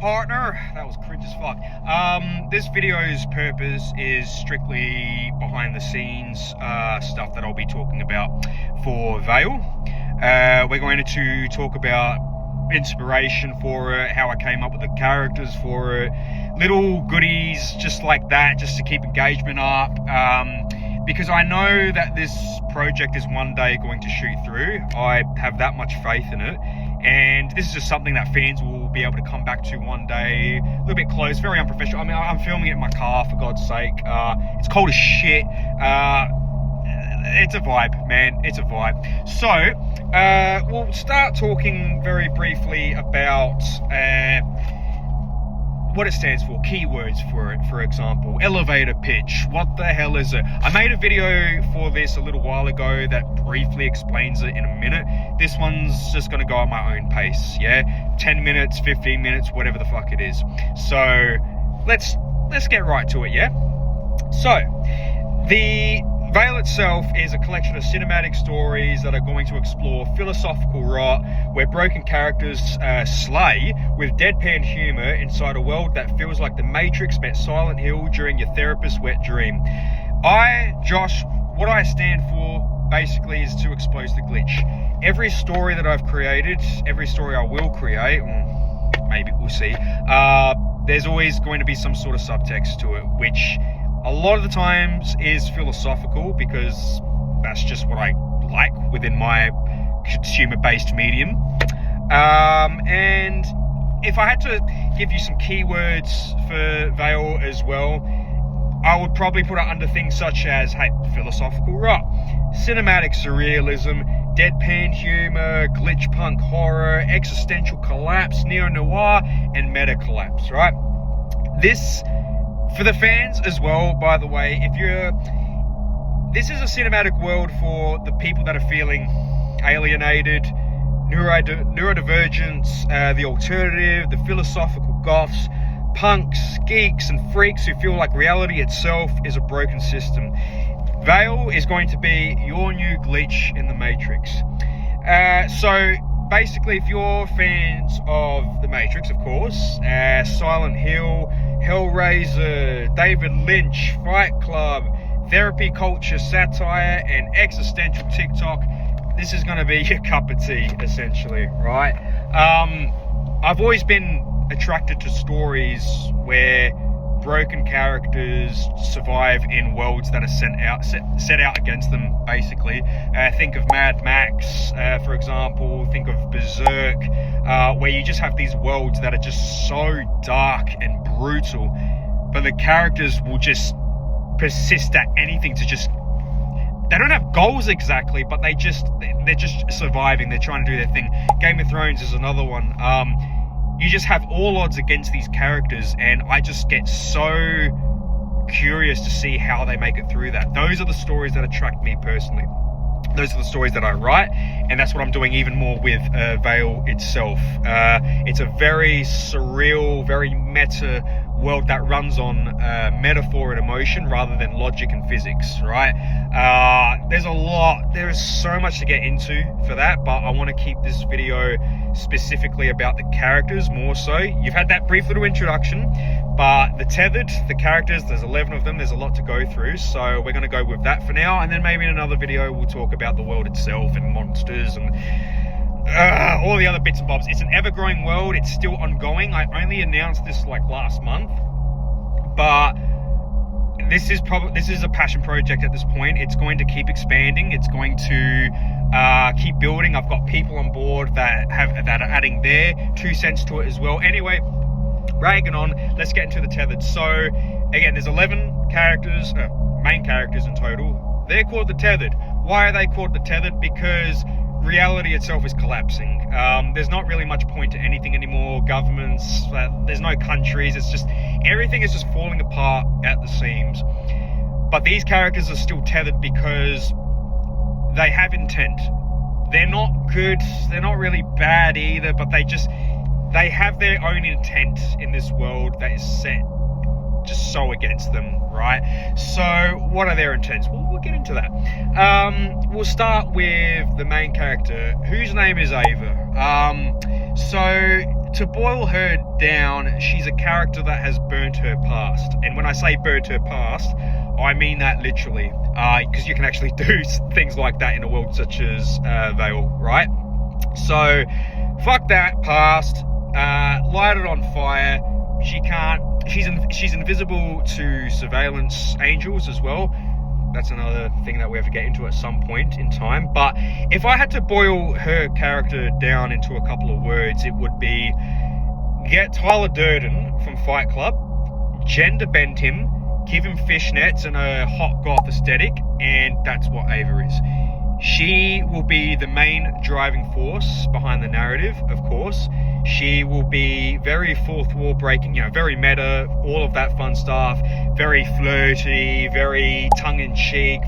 partner. That was cringe as fuck. This video's purpose is strictly behind the scenes stuff that I'll be talking about for VYEL. We're going to talk about inspiration for it, how I came up with the characters for it, little goodies just like that, just to keep engagement up. Because I know that this project is one day going to shoot through. I have that much faith in it. And this is just something that fans will be able to come back to one day, a little bit close, very unprofessional. I mean, I'm filming it in my car, for God's sake. It's cold as shit. It's a vibe, man. It's a vibe. So, we'll start talking very briefly about what it stands for, keywords for it, for example. Elevator pitch, what the hell is it? I made a video for this a little while ago that briefly explains it in a minute. This one's just gonna go at my own pace, yeah? 10 minutes, 15 minutes, whatever the fuck it is. So, let's get right to it, yeah? So, the VYEL itself is a collection of cinematic stories that are going to explore philosophical rot where broken characters slay with deadpan humor inside a world that feels like the Matrix met Silent Hill during your therapist's wet dream. Josh, what I stand for basically is to expose the glitch. Every story that I've created, every story I will create, maybe we'll see, there's always going to be some sort of subtext to it, which a lot of the times is philosophical, because that's just what I like within my consumer-based medium. And if I had to give you some keywords for VYEL as well, I would probably put it under things such as, hey, philosophical rot, cinematic surrealism, deadpan humor, glitch punk horror, existential collapse, neo-noir, and meta collapse, right? This, for the fans as well, by the way, this is a cinematic world for the people that are feeling alienated, neurodivergents, the alternative, the philosophical goths, punks, geeks, and freaks who feel like reality itself is a broken system. VYEL is going to be your new glitch in the Matrix. So basically, if you're fans of the Matrix, of course, Silent Hill, Hellraiser, David Lynch, Fight Club, therapy culture, satire, and existential TikTok, this is going to be your cup of tea, essentially, right? I've always been attracted to stories where broken characters survive in worlds that are set out against them, basically. Think of Mad Max, for example. Think of Berserk, where you just have these worlds that are just so dark and brutal, but the characters will just persist at anything to just... They don't have goals exactly, but they're just surviving. They're trying to do their thing. Game of Thrones is another one. You just have all odds against these characters, and I just get so curious to see how they make it through that. Those are the stories that attract me personally. Those are the stories that I write, and that's what I'm doing even more with VYEL itself. It's a very surreal, very meta world that runs on metaphor and emotion rather than logic and physics, right? There is so much to get into for that, but I want to keep this video specifically about the characters more so. You've had that brief little introduction, but the Tethered, the characters, there's 11 of them, there's a lot to go through, so we're going to go with that for now, and then maybe in another video we'll talk about the world itself and monsters and all the other bits and bobs. It's an ever-growing world. It's still ongoing. I only announced this like last month, but this is a passion project at this point. It's going to keep expanding. It's going to keep building. I've got people on board that are adding their 2 cents to it as well. Anyway, ragging on, let's get into the Tethered. So again, there's 11 characters, main characters in total. They're called the Tethered. Why are they called the Tethered? Because reality itself is collapsing. There's not really much point to anything anymore. Governments, there's no countries. It's just, everything is just falling apart at the seams. But these characters are still tethered because they have intent. They're not good, they're not really bad either, but they have their own intent in this world that is set just so against them, right? So what are their intents? Well, we'll get into that. We'll start with the main character, whose name is Ava. So to boil her down, she's a character that has burnt her past. And when I say burnt her past, I mean that literally, because you can actually do things like that in a world such as VYEL, right? So, fuck that past, light it on fire. She can't, she's invisible to surveillance angels as well. That's another thing that we have to get into at some point in time. But if I had to boil her character down into a couple of words, it would be get Tyler Durden from Fight Club, gender bend him, give him fishnets and a hot goth aesthetic, and that's what Ava is. She will be the main driving force behind the narrative, of course. She will be very fourth wall breaking, very meta, all of that fun stuff, very flirty, very tongue-in-cheek,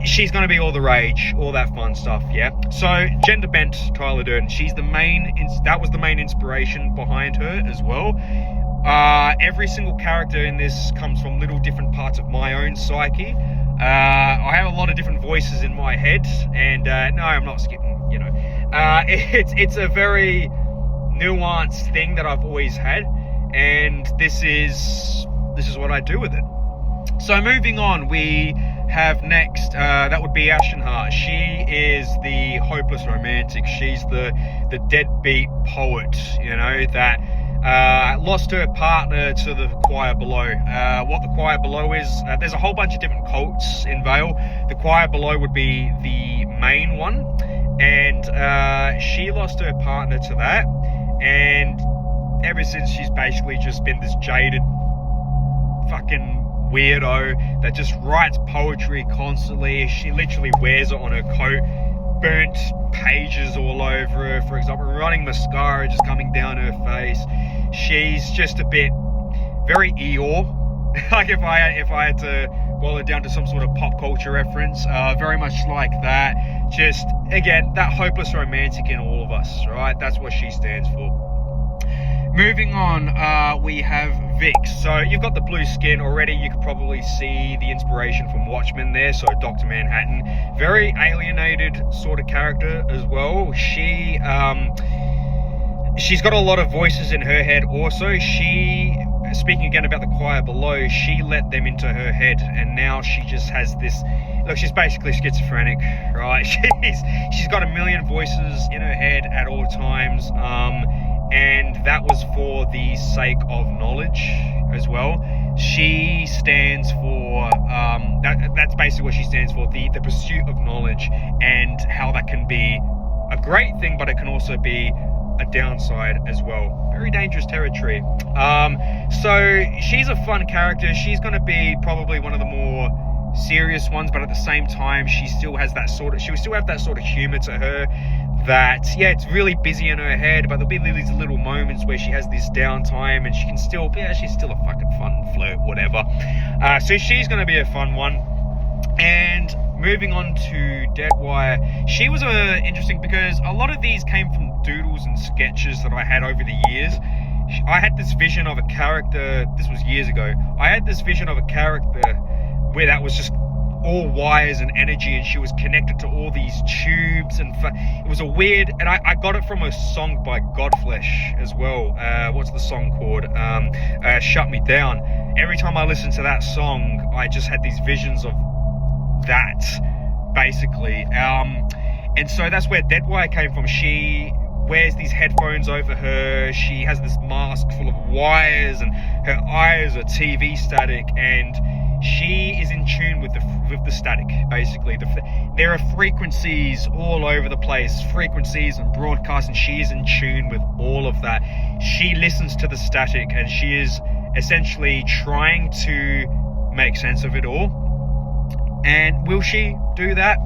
she's going to be all the rage, all that fun stuff, yeah? So, gender bent Tyler Durden, that was the main inspiration behind her as well. Every single character in this comes from little different parts of my own psyche. I have a lot of different voices in my head, and no, I'm not skipping, it's a very nuanced thing that I've always had, and this is what I do with it. So moving on, we have next, that would be Ashton Hart. She is the hopeless romantic. She's the deadbeat poet, that lost her partner to the choir below. What the choir below is, there's a whole bunch of different cults in VYEL. The choir below would be the main one, and she lost her partner to that, and ever since she's basically just been this jaded fucking weirdo that just writes poetry constantly. She literally wears it on her coat, burnt pages all over her, for example, running mascara just coming down her face. She's just a bit very Eeyore. Like if I had to boil it down to some sort of pop culture reference, very much like that. Just, again, that hopeless romantic in all of us, right? That's what she stands for. Moving on, we have Vix. So you've got the blue skin already. You could probably see the inspiration from Watchmen there. So Dr. Manhattan, very alienated sort of character as well. She's got a lot of voices in her head also. Speaking again about the choir below, she let them into her head, and now she just has this, look, she's basically schizophrenic, right? She's got a million voices in her head at all times, and that was for the sake of knowledge as well. She stands for, that's basically what she stands for, the pursuit of knowledge, and how that can be a great thing, but it can also be a downside as well. Very dangerous territory. So she's a fun character. She's going to be probably one of the more serious ones, but at the same time, she will still have that sort of humor to her. That, yeah, it's really busy in her head, but there'll be these little moments where she has this downtime, and she can still, she's still a fucking fun flirt, whatever. So she's going to be a fun one. And moving on to Deadwire, she was interesting because a lot of these came from doodles and sketches that I had over the years. I had this vision of a character, this was years ago, I had this vision of a character where that was just all wires and energy, and she was connected to all these tubes, and it was a weird, and I got it from a song by Godflesh as well. What's the song called? Shut Me Down. Every time I listened to that song, I just had these visions of that, basically. And so that's where Deadwire came from. She wears these headphones over her, she has this mask full of wires, and her eyes are TV static, and she is in tune with the static, basically. There are frequencies all over the place, frequencies and broadcasts, and she is in tune with all of that. She listens to the static, and she is essentially trying to make sense of it all. And will she do that?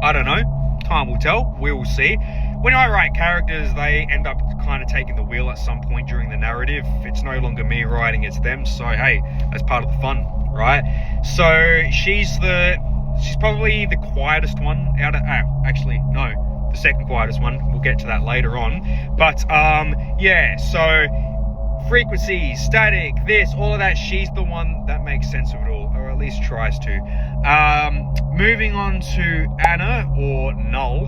I don't know. Time will tell. We will see. When I write characters, they end up kind of taking the wheel at some point during the narrative. It's no longer me writing, it's them. So, hey, that's part of the fun, right? So, she's probably the quietest one out of... the second quietest one. We'll get to that later on. But, yeah, so... frequencies, static, this, all of that. She's the one that makes sense of it all, or at least tries to. Moving on to Anna, or Null.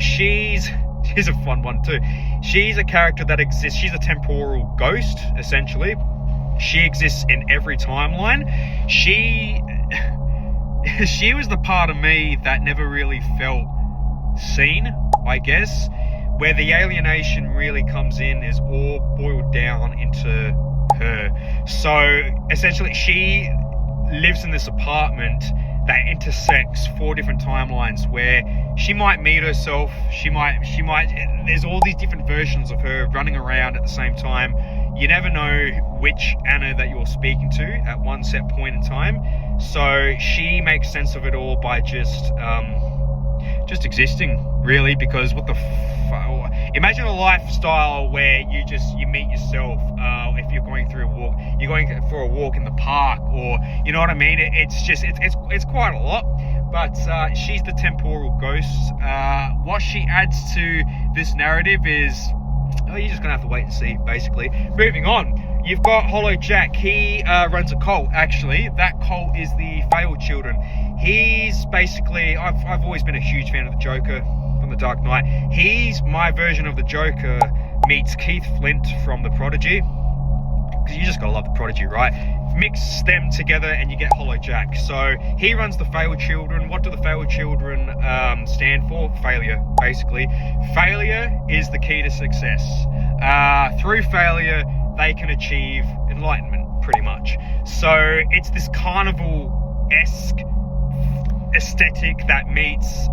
She's She's a fun one too. She's a character that exists. She's a temporal ghost, essentially. She exists in every timeline. She was the part of me that never really felt seen, I guess. Where the alienation really comes in is all boiled down into her. So essentially she lives in this apartment that intersects 4 different timelines where she might meet herself, she might there's all these different versions of her running around at the same time. You never know which Anna that you're speaking to at one set point in time. So she makes sense of it all by just existing, really, because what the imagine a lifestyle where you meet yourself. If you're going through a walk, you're going for a walk in the park, or you know what I mean. It's quite a lot. But she's the temporal ghost. What she adds to this narrative is, you're just gonna have to wait and see. Basically, moving on. You've got Hollow Jack. He runs a cult. Actually, that cult is the Failed Children. He's basically, I've always been a huge fan of the Joker from The Dark Knight. He's my version of the Joker meets Keith Flint from The Prodigy. Because you just gotta love The Prodigy, right? Mix them together and you get Hollow Jack. So he runs the Failed Children. What do the Failed Children stand for? Failure, basically. Failure is the key to success. Through failure, they can achieve enlightenment, pretty much. So it's this carnival-esque aesthetic that meets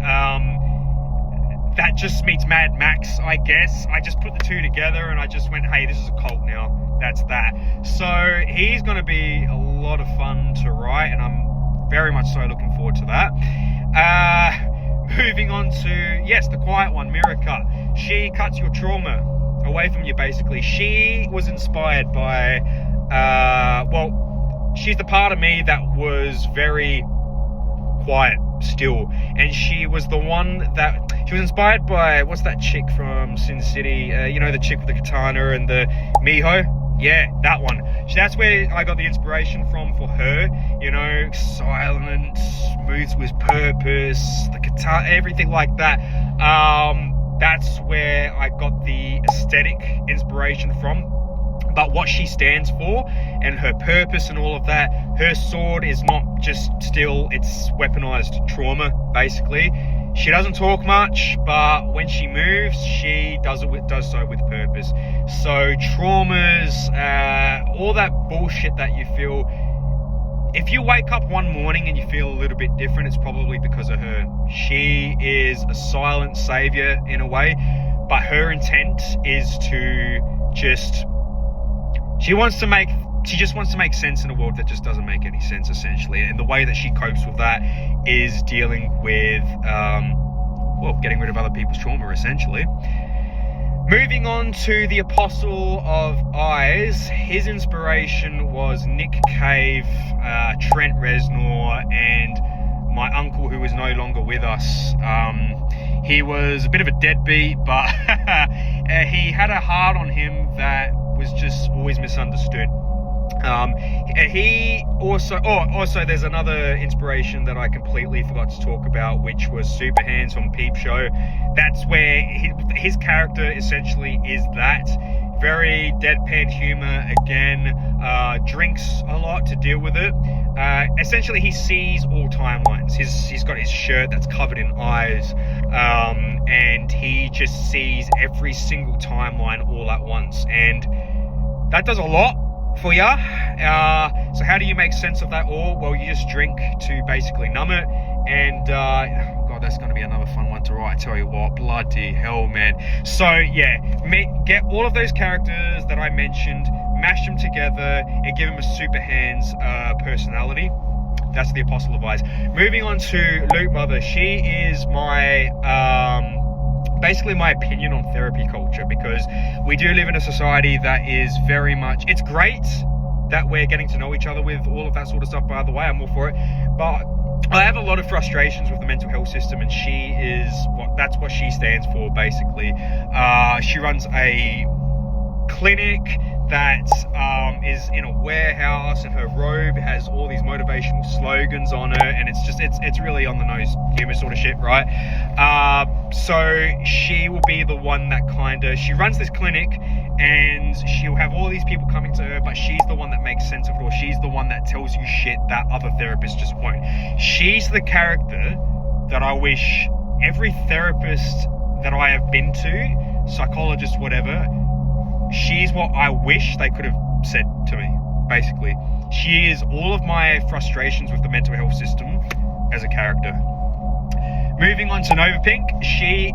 just meets Mad Max, I guess. I just put the two together and I just went, hey, this is a cult now. That's that. So he's going to be a lot of fun to write, and I'm very much so looking forward to that. Moving on to, yes, the quiet one, Mirror Cut. She cuts your trauma away from you, basically. She was inspired by, she's the part of me that was very quiet still, and she was the one that she was inspired by, what's that chick from Sin City, the chick with the katana and the Miho, that one. That's where I got the inspiration from for her, silent, moves with purpose, the katana, everything like that. That's where I got the aesthetic inspiration from. But what she stands for and her purpose and all of that, her sword is not just still, it's weaponized trauma, basically. She doesn't talk much, but when she moves, she does so with purpose. So traumas, all that bullshit that you feel, if you wake up one morning and you feel a little bit different, it's probably because of her. She is a silent savior in a way, but her intent is to just... She just wants to make sense in a world that just doesn't make any sense, essentially. And the way that she copes with that is dealing with, getting rid of other people's trauma, essentially. Moving on to the Apostle of Eyes. His inspiration was Nick Cave, Trent Reznor, and my uncle, who is no longer with us. He was a bit of a deadbeat, but he had a heart on him that was just always misunderstood. He also there's another inspiration that I completely forgot to talk about, which was Super Hands from Peep Show. That's where his character essentially is that. Very deadpan humor again, drinks a lot to deal with it. Essentially he sees all timelines. He's got his shirt that's covered in eyes, and he just sees every single timeline all at once, and that does a lot for ya. So how do you make sense of that all? Well, you just drink to basically numb it, and God, that's going to be another fun one to write, I tell you what. Bloody hell, man. So get all of those characters that I mentioned, mash them together, and give them a Super Hands personality. That's the Apostle of Eyes. Moving on to Luke Mother. She is my basically my opinion on therapy culture, because we do live in a society that is very much, it's great that we're getting to know each other with all of that sort of stuff, by the way, I'm all for it, but I have a lot of frustrations with the mental health system, and that's what she stands for, basically. She runs a clinic that is in a warehouse, and her robe has all these motivational slogans on it, and it's really on the nose humor sort of shit, right? So she will be the one that she runs this clinic, and she'll have all these people coming to her, but she's the one that makes sense of it, or she's the one that tells you shit that other therapists just won't. She's the character that I wish every therapist that I have been to, psychologist, whatever, she's what I wish they could have said to me, basically. She is all of my frustrations with the mental health system as a character. Moving on to Nova Pink, she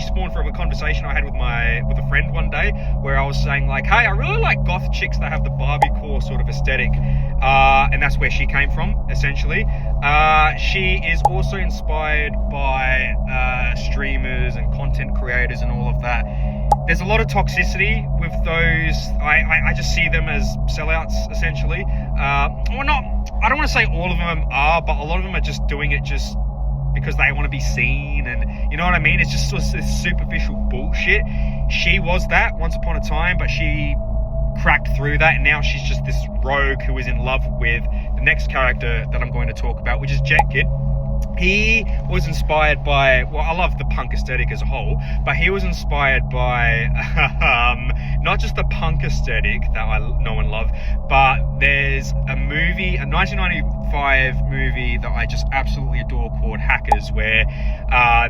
spawned from a conversation I had with a friend one day, where I was saying like, hey, I really like goth chicks that have the Barbie-core sort of aesthetic, and that's where she came from, essentially. She is also inspired by streamers and content creators and all of that. There's a lot of toxicity with those. I just see them as sellouts, essentially. I don't want to say all of them are, but a lot of them are just doing it just because they want to be seen, and you know what I mean? It's just this superficial bullshit. She was that once upon a time, but she cracked through that, and now she's just this rogue who is in love with the next character that I'm going to talk about, which is Jet Kid. He was inspired by, well, I love the punk aesthetic as a whole, but he was inspired by not just the punk aesthetic that I know and love, but there's a 1995 movie that I just absolutely adore called Hackers, where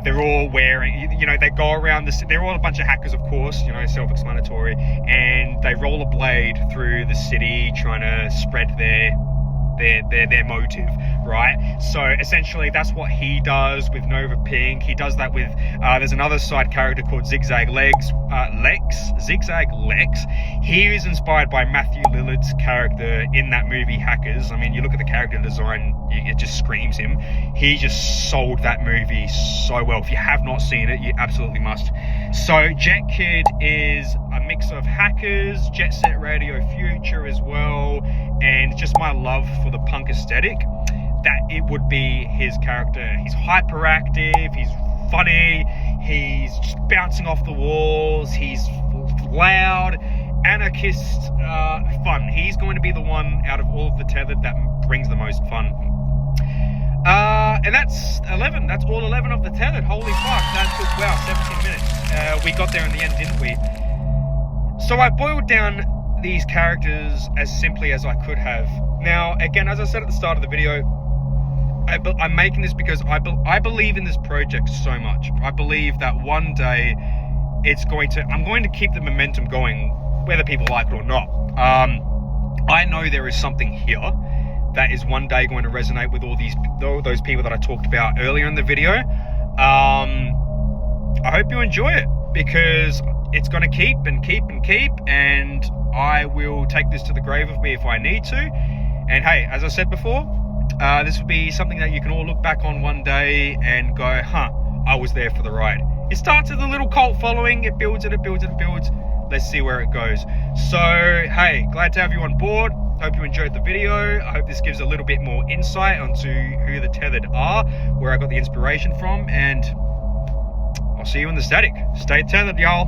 they're all wearing, they go around they're all a bunch of hackers, of course, self-explanatory, and they roll a blade through the city trying to spread their motive, right? So essentially that's what he does with Nova Pink. He does that with there's another side character called Zigzag Lex. He is inspired by Matthew Lillard's character in that movie Hackers. I mean, you look at the character design, it just screams him. He just sold that movie so well. If you have not seen it, you absolutely must. So Jet Kid is a mix of Hackers, Jet Set Radio Future as well, and just my love for the punk aesthetic, that it would be his character. He's hyperactive, he's funny, he's just bouncing off the walls, he's loud, anarchist, fun. He's going to be the one out of all of the Tethered that brings the most fun. And that's 11. That's all 11 of the Tethered. Holy fuck, that took, 17 minutes. We got there in the end, didn't we? So I boiled down these characters as simply as I could have. Now, again, as I said at the start of the video, I'm making this because I believe in this project so much. I believe that one day I'm going to keep the momentum going, whether people like it or not. I know there is something here that is one day going to resonate with all those people that I talked about earlier in the video. I hope you enjoy it, because it's going to keep and keep and keep, and I will take this to the grave of me if I need to. And hey, as I said before, this will be something that you can all look back on one day and go, I was there for the ride. It starts as a little cult following, it builds. Let's see where it goes. So, hey, glad to have you on board. Hope you enjoyed the video. I hope this gives a little bit more insight onto who the Tethered are, where I got the inspiration from, and I'll see you in the static. Stay tethered, y'all.